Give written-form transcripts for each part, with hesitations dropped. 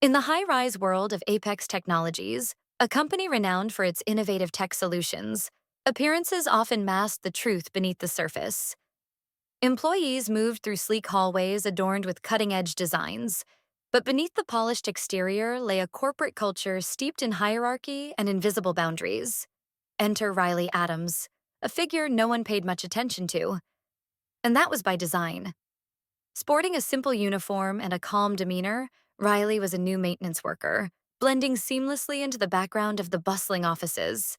In the high-rise world of Apex Technologies, a company renowned for its innovative tech solutions, appearances often mask the truth beneath the surface. Employees moved through sleek hallways adorned with cutting-edge designs, but beneath the polished exterior lay a corporate culture steeped in hierarchy and invisible boundaries. Enter Riley Adams, a figure no one paid much attention to, and that was by design. Sporting a simple uniform and a calm demeanor, Riley was a new maintenance worker, blending seamlessly into the background of the bustling offices.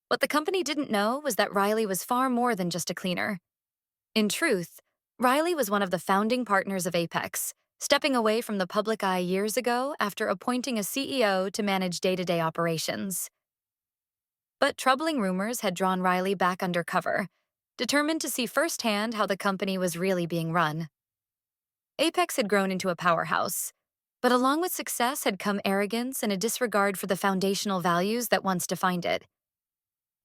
What the company didn't know was that Riley was far more than just a cleaner. In truth, Riley was one of the founding partners of Apex, stepping away from the public eye years ago after appointing a CEO to manage day-to-day operations. But troubling rumors had drawn Riley back under cover, determined to see firsthand how the company was really being run. Apex had grown into a powerhouse, but along with success had come arrogance and a disregard for the foundational values that once defined it.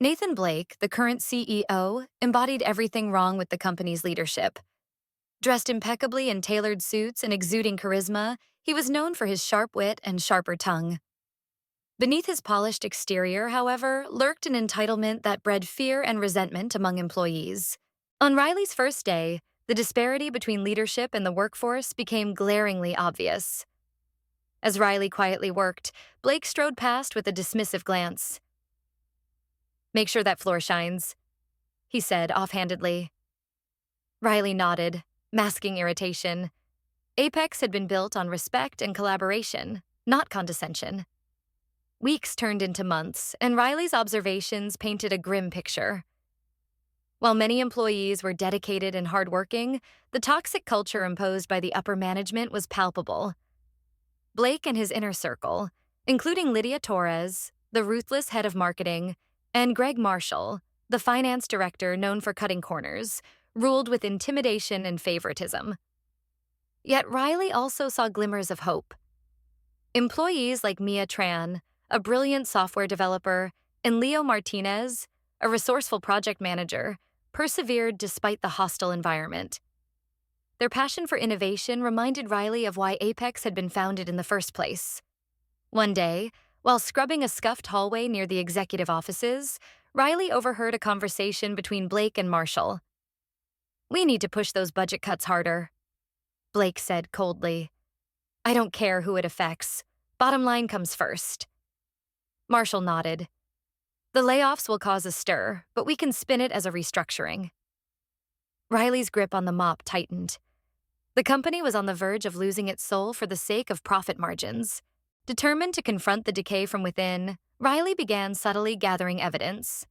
Nathan Blake, the current CEO, embodied everything wrong with the company's leadership. Dressed impeccably in tailored suits and exuding charisma, he was known for his sharp wit and sharper tongue. Beneath his polished exterior, however, lurked an entitlement that bred fear and resentment among employees. On Riley's first day, the disparity between leadership and the workforce became glaringly obvious. As Riley quietly worked, Blake strode past with a dismissive glance. "Make sure that floor shines," he said offhandedly. Riley nodded, masking irritation. Apex had been built on respect and collaboration, not condescension. Weeks turned into months, and Riley's observations painted a grim picture. While many employees were dedicated and hardworking, the toxic culture imposed by the upper management was palpable. Blake and his inner circle, including Lydia Torres, the ruthless head of marketing, and Greg Marshall, the finance director known for cutting corners, ruled with intimidation and favoritism. Yet Riley also saw glimmers of hope. Employees like Mia Tran, a brilliant software developer, and Leo Martinez, a resourceful project manager, persevered despite the hostile environment. Their passion for innovation reminded Riley of why Apex had been founded in the first place. One day, while scrubbing a scuffed hallway near the executive offices, Riley overheard a conversation between Blake and Marshall. "We need to push those budget cuts harder," Blake said coldly. "I don't care who it affects. Bottom line comes first." Marshall nodded. "The layoffs will cause a stir, but we can spin it as a restructuring." Riley's grip on the mop tightened. The company was on the verge of losing its soul for the sake of profit margins. Determined to confront the decay from within, Riley began subtly gathering evidence.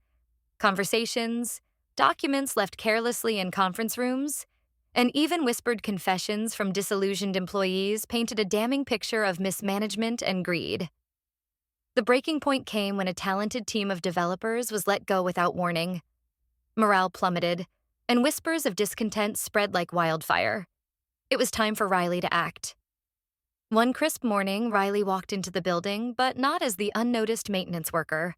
Conversations, documents left carelessly in conference rooms, and even whispered confessions from disillusioned employees painted a damning picture of mismanagement and greed. The breaking point came when a talented team of developers was let go without warning. Morale plummeted, and whispers of discontent spread like wildfire. It was time for Riley to act. One crisp morning, Riley walked into the building, but not as the unnoticed maintenance worker.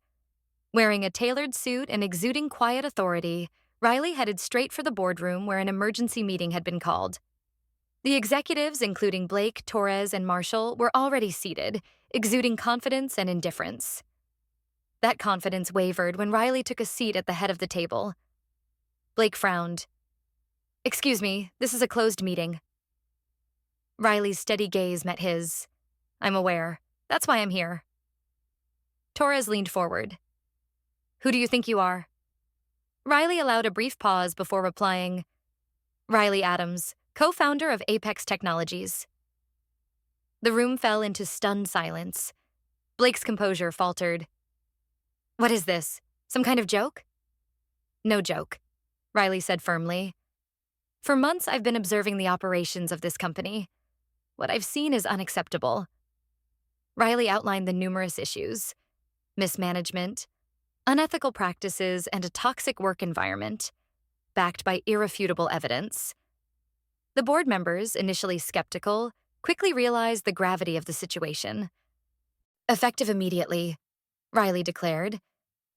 Wearing a tailored suit and exuding quiet authority, Riley headed straight for the boardroom where an emergency meeting had been called. The executives, including Blake, Torres, and Marshall, were already seated, exuding confidence and indifference. That confidence wavered when Riley took a seat at the head of the table. Blake frowned. "Excuse me, this is a closed meeting." Riley's steady gaze met his. "I'm aware. That's why I'm here." Torres leaned forward. "Who do you think you are?" Riley allowed a brief pause before replying, "Riley Adams, co-founder of Apex Technologies." The room fell into stunned silence. Blake's composure faltered. "What is this? Some kind of joke?" "No joke," Riley said firmly. "For months, I've been observing the operations of this company. What I've seen is unacceptable." Riley outlined the numerous issues: mismanagement, unethical practices, and a toxic work environment, backed by irrefutable evidence. The board members, initially skeptical, quickly realized the gravity of the situation. "Effective immediately," Riley declared.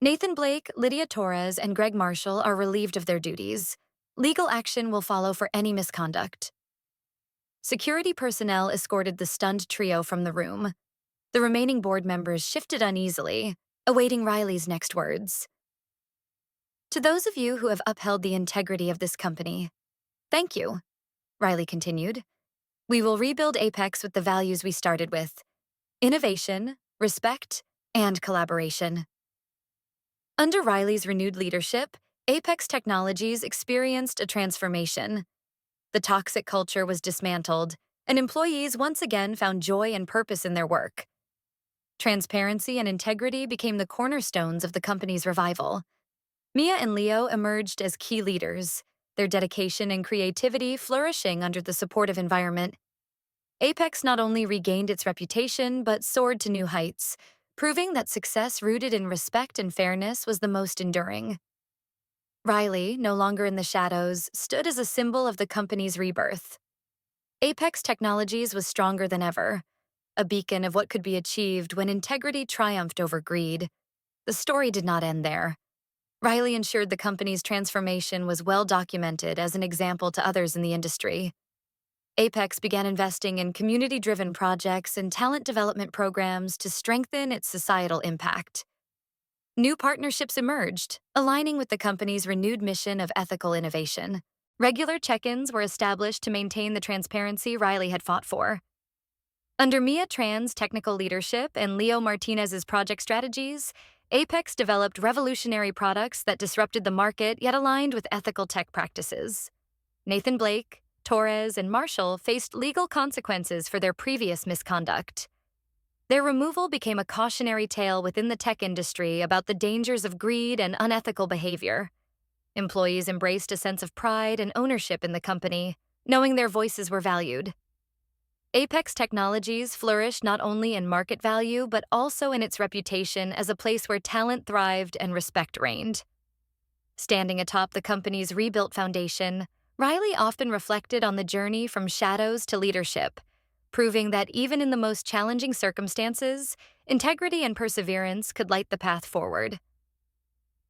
"Nathan Blake, Lydia Torres, and Greg Marshall are relieved of their duties. Legal action will follow for any misconduct." Security personnel escorted the stunned trio from the room. The remaining board members shifted uneasily, awaiting Riley's next words. To those of you who have upheld the integrity of this company, thank you, Riley continued. We will rebuild Apex with the values we started with: innovation, respect, and collaboration. Under Riley's renewed leadership, Apex Technologies experienced a transformation. The toxic culture was dismantled, and employees once again found joy and purpose in their work. Transparency and integrity became the cornerstones of the company's revival. Mia and Leo emerged as key leaders, their dedication and creativity flourishing under the supportive environment. Apex not only regained its reputation, but soared to new heights, proving that success rooted in respect and fairness was the most enduring. Riley, no longer in the shadows, stood as a symbol of the company's rebirth. Apex Technologies was stronger than ever, a beacon of what could be achieved when integrity triumphed over greed. The story did not end there. Riley ensured the company's transformation was well documented as an example to others in the industry. Apex began investing in community-driven projects and talent development programs to strengthen its societal impact. New partnerships emerged, aligning with the company's renewed mission of ethical innovation. Regular check-ins were established to maintain the transparency Riley had fought for. Under Mia Tran's technical leadership and Leo Martinez's project strategies, Apex developed revolutionary products that disrupted the market yet aligned with ethical tech practices. Nathan Blake, Torres, and Marshall faced legal consequences for their previous misconduct. Their removal became a cautionary tale within the tech industry about the dangers of greed and unethical behavior. Employees embraced a sense of pride and ownership in the company, knowing their voices were valued. Apex Technologies flourished not only in market value, but also in its reputation as a place where talent thrived and respect reigned. Standing atop the company's rebuilt foundation, Riley often reflected on the journey from shadows to leadership, proving that even in the most challenging circumstances, integrity and perseverance could light the path forward.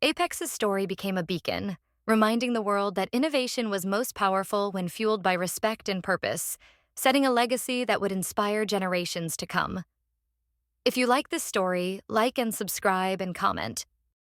Apex's story became a beacon, reminding the world that innovation was most powerful when fueled by respect and purpose, setting a legacy that would inspire generations to come. If you like this story, like and subscribe and comment.